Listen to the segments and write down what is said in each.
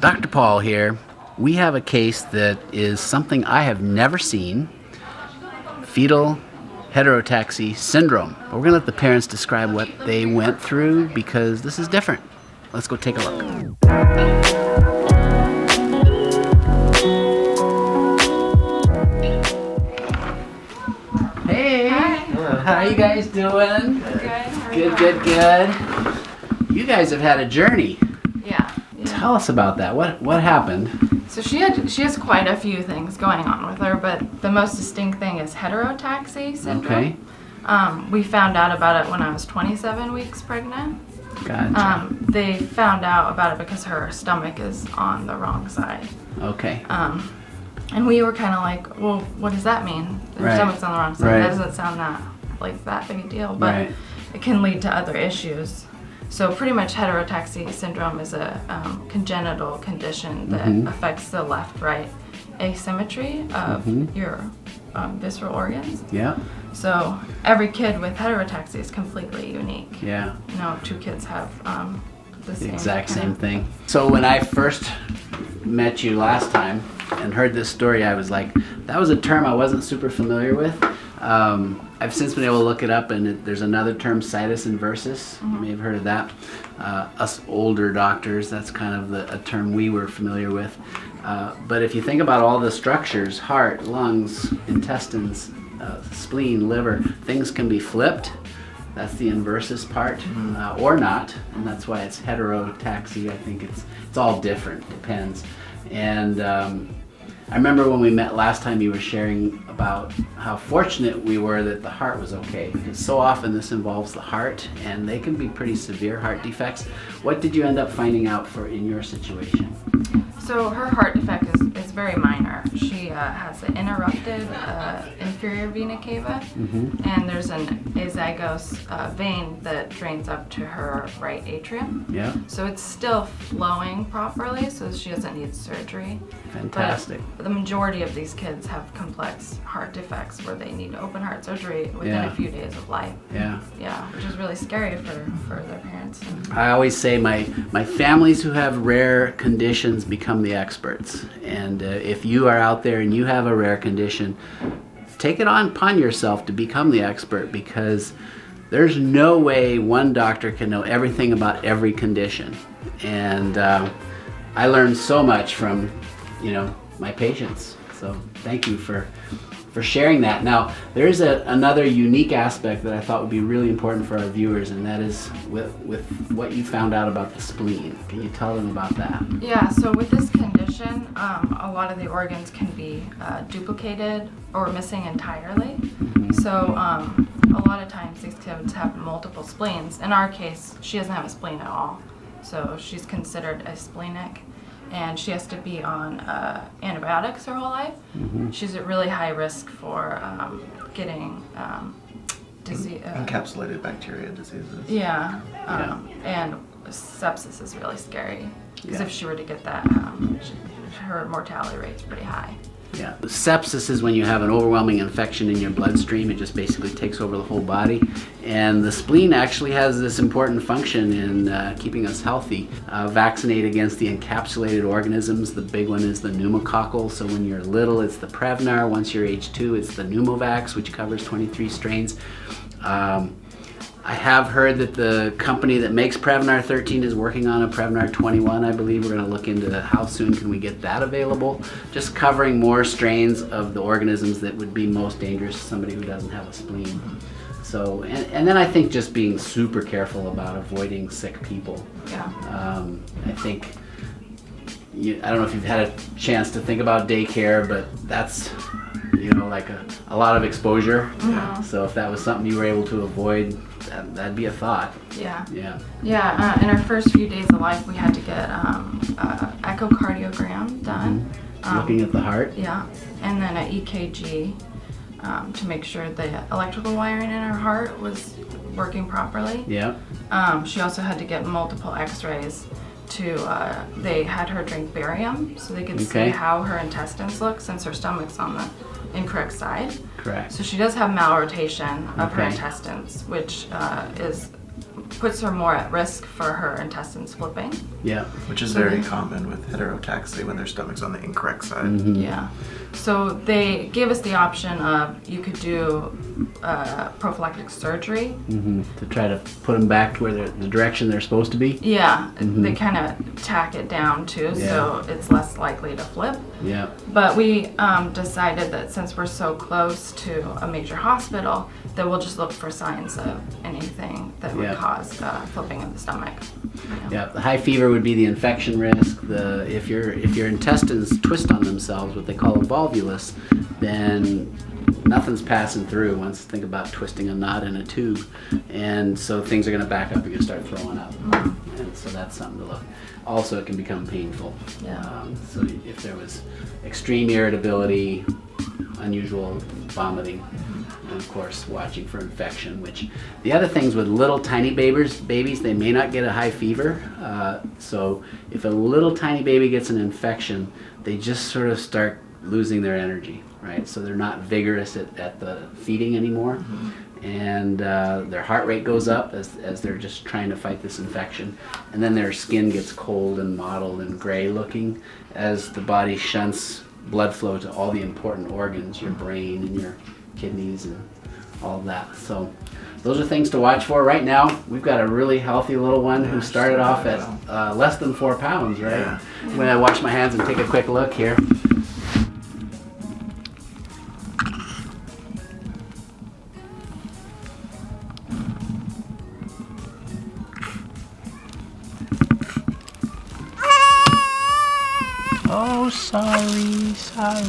Dr. Paul here. We have a case that is something I have never seen, fetal heterotaxy syndrome. But we're going to let the parents describe what they went through because this is different. Let's go take a look. Hey! Hi. How are you guys doing? Good. You guys have had a journey. Yeah. Tell us about that. What happened? So she has quite a few things going on with her, but the most distinct thing is heterotaxy syndrome. Okay. We found out about it when I was 27 weeks pregnant. Gotcha. They found out about it because her stomach is on the wrong side. Okay. And we were kind of like, well, what does that mean? Her Right. stomach's on the wrong side. Right. That doesn't sound that big a deal, but Right. it can lead to other issues. So pretty much heterotaxy syndrome is a congenital condition that affects the left-right asymmetry of your visceral organs. Yeah. So every kid with heterotaxy is completely unique. Yeah. No two kids have the same Exact kind same of- thing. So when I first met you last time and heard this story, I was like, that was a term I wasn't super familiar with. I've since been able to look it up, and there's another term, situs inversus. You may have heard of that. Us older doctors, that's kind of a term we were familiar with. But if you think about all the structures, heart, lungs, intestines, spleen, liver, things can be flipped. That's the inversus part, or not, and that's why it's heterotaxy. I think it's all different, depends. And I remember when we met last time, you were sharing about how fortunate we were that the heart was okay, because so often this involves the heart, and they can be pretty severe heart defects. What did you end up finding out in your situation? So her heart defect is very minor. She has an interrupted inferior vena cava, and there's an azygos vein that drains up to her right atrium. Yeah. So it's still flowing properly, so she doesn't need surgery. Fantastic. But the majority of these kids have complex heart defects where they need open heart surgery within a few days of life. Yeah. Yeah, which is really scary for their parents. I always say my families who have rare conditions become the experts. And if you are out there and you have a rare condition, take it upon yourself to become the expert, because there's no way one doctor can know everything about every condition. And I learned so much from my patients. So thank you for sharing that. Now, there's another unique aspect that I thought would be really important for our viewers, and that is with what you found out about the spleen. Can you tell them about that? Yeah, so with this condition, a lot of the organs can be duplicated or missing entirely. So a lot of times these kids have multiple spleens. In our case, she doesn't have a spleen at all. So she's considered a splenic, and she has to be on antibiotics her whole life. She's at really high risk for getting disease. Encapsulated bacteria diseases. Yeah, and sepsis is really scary, because if she were to get that, her mortality rate's pretty high. Yeah. Sepsis is when you have an overwhelming infection in your bloodstream. It just basically takes over the whole body. And the spleen actually has this important function in keeping us healthy. Vaccinate against the encapsulated organisms. The big one is the pneumococcal. So when you're little, it's the Prevnar. Once you're age 2, it's the Pneumovax, which covers 23 strains. I have heard that the company that makes Prevnar 13 is working on a Prevnar 21, I believe. We're going to look into how soon can we get that available. Just covering more strains of the organisms that would be most dangerous to somebody who doesn't have a spleen. So, and then I think just being super careful about avoiding sick people. Yeah. I think, I don't know if you've had a chance to think about daycare, but that's, like a lot of exposure. So if that was something you were able to avoid, that'd be a thought. Yeah. Yeah. Yeah. In our first few days of life, we had to get echocardiogram done. Looking at the heart. Yeah, and then an EKG to make sure the electrical wiring in her heart was working properly. Yeah. She also had to get multiple X-rays they had her drink barium so they could see how her intestines look, since her stomach's on the incorrect side. Correct. So she does have malrotation of her intestines, which is puts her more at risk for her intestines flipping. Yeah. Which is very common with heterotaxy when their stomach's on the incorrect side. Mm-hmm. Yeah. So they gave us the option of you could do prophylactic surgery. To try to put them back to where the direction they're supposed to be. Yeah, they kind of tack it down too, so it's less likely to flip. Yeah. But we decided that since we're so close to a major hospital, that we'll just look for signs of anything that would cause flipping of the stomach. Yeah, the high fever would be the infection risk. If your intestines twist on themselves, what they call a volvulus, then nothing's passing through. Once think about twisting a knot in a tube, and so things are going to back up. You're going to start throwing up, and so that's something to look. Also, it can become painful. Yeah. So if there was extreme irritability, unusual vomiting, and of course watching for infection. Which the other things with little tiny babies, they may not get a high fever. So if a little tiny baby gets an infection, they just sort of start losing their energy, right? So they're not vigorous at the feeding anymore, and their heart rate goes up as they're just trying to fight this infection, and then their skin gets cold and mottled and gray looking as the body shunts blood flow to all the important organs, your brain and your kidneys and all of that. So those are things to watch for. Right now, we've got a really healthy little one who started off at less than 4 pounds, right? Yeah. When I wash my hands and take a quick look here. Oh, sorry. Hi.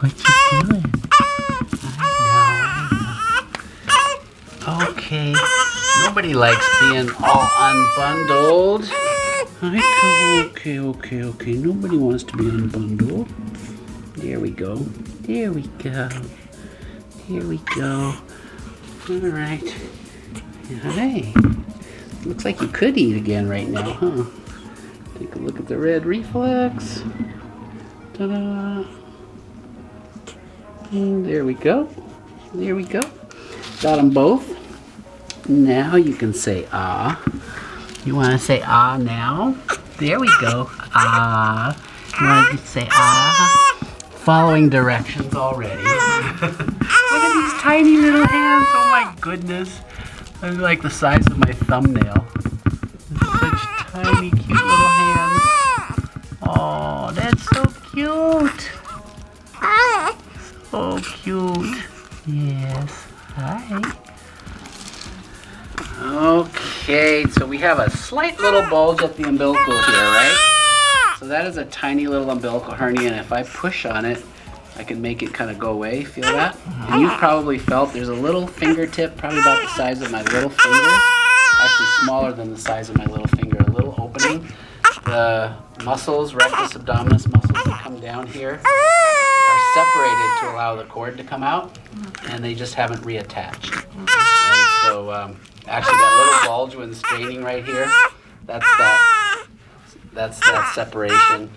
What you doing? I know. Okay. Nobody likes being all unbundled. Okay. Nobody wants to be unbundled. There we go. All right. Hi. Looks like you could eat again right now, huh? Take a look at the red reflex. Ta-da. And there we go. Got them both. Now you can say ah. You want to say ah now? There we go. Ah. You want to say ah? Following directions already. Look at these tiny little hands. Oh my goodness. They're like the size of my thumbnail. Such tiny, cute little hands. Oh, that's so cute. So cute. Yes. Hi. Okay, so we have a slight little bulge at the umbilical here, right? So that is a tiny little umbilical hernia, and if I push on it, I can make it kind of go away. Feel that? And you've probably felt there's a little fingertip, probably about the size of my little finger. Actually smaller than the size of my little finger, a little opening. The muscles, rectus abdominis muscles that come down here are separated to allow the cord to come out, and they just haven't reattached. And so actually that little bulge when straining right here, that's that separation.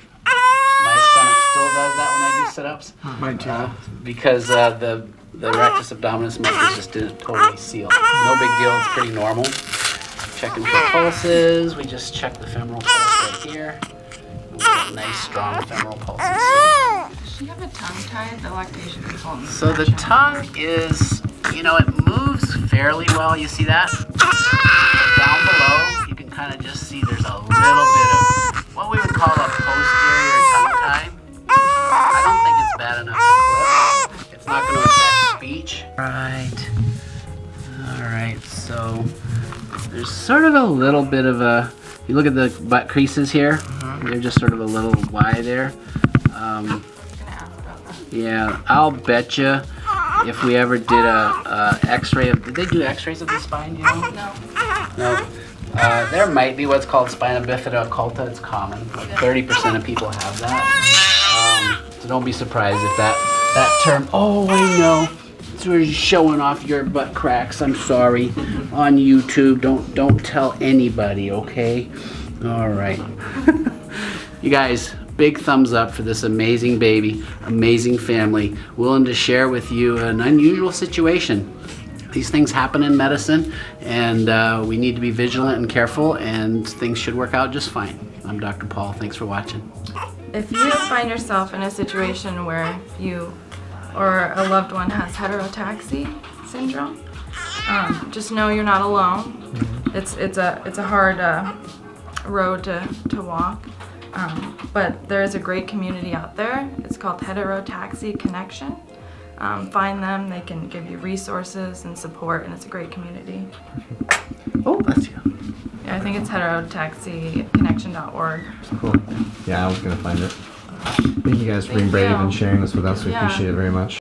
My stomach still does that when I do sit-ups. Mine too. Because the rectus abdominis muscles just didn't totally seal. No big deal, it's pretty normal. Checking for pulses. We just check the femoral pulse right here. We get nice, strong femoral pulses. Does she have a tongue tied? The lactation consultant. So the tongue is, it moves fairly well. You see that? Down below, you can kind of just see there's a little bit of what we would call a posterior tongue tie. I don't think it's bad enough to clip. It's not going to affect speech. All right, so there's sort of a little bit of a, you look at the butt creases here, they're just sort of a little Y there. Yeah, I'll bet you if we ever did a x-ray of, did they do x-rays of the spine, do you know? No. There might be what's called spina bifida occulta. It's common. Like 30% of people have that. So don't be surprised if that term, oh, I know. We're showing off your butt cracks. I'm sorry. On YouTube, don't tell anybody, okay? All right. You guys, big thumbs up for this amazing baby, amazing family, willing to share with you an unusual situation. these things happen in medicine, and we need to be vigilant and careful, and things should work out just fine. I'm Dr. Paul. Thanks for watching. If you find yourself in a situation where you or a loved one has heterotaxy syndrome, just know you're not alone. It's a hard road to walk, but there is a great community out there. It's called Heterotaxy Connection. Find them. They can give you resources and support, and it's a great community. Oh, that's you. Yeah, I think it's heterotaxyconnection.org. Cool. Yeah, I was gonna find it. Thank you guys for being Thank brave you. and sharing this with us. We Yeah. appreciate it very much.